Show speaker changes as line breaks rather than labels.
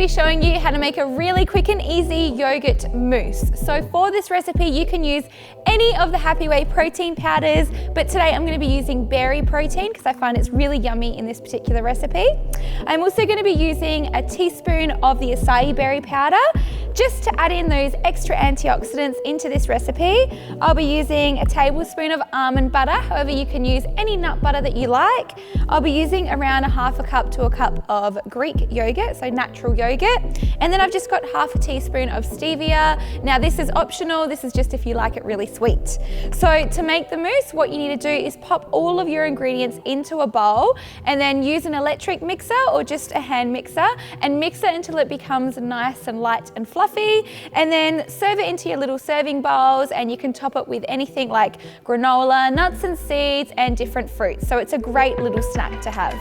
be showing you how to make a really quick and easy yogurt mousse. So for this recipe, you can use any of the Happy Way protein powders, but today I'm going to be using berry protein because I find it's really yummy in this particular recipe. I'm also going to be using a teaspoon of the acai berry powder just to add in those extra antioxidants into this recipe. I'll be using a tablespoon of almond butter, however you can use any nut butter that you like. I'll be using around a half a cup to a cup of Greek yogurt, so natural yogurt. And then I've just got half a teaspoon of stevia. Now this is optional, this is just if you like it really sweet. So to make the mousse, what you need to do is pop all of your ingredients into a bowl and then use an electric mixer or just a hand mixer and mix it until it becomes nice and light and fluffy. And then serve it into your little serving bowls, and you can top it with anything like granola, nuts and seeds, and different fruits. So it's a great little snack to have.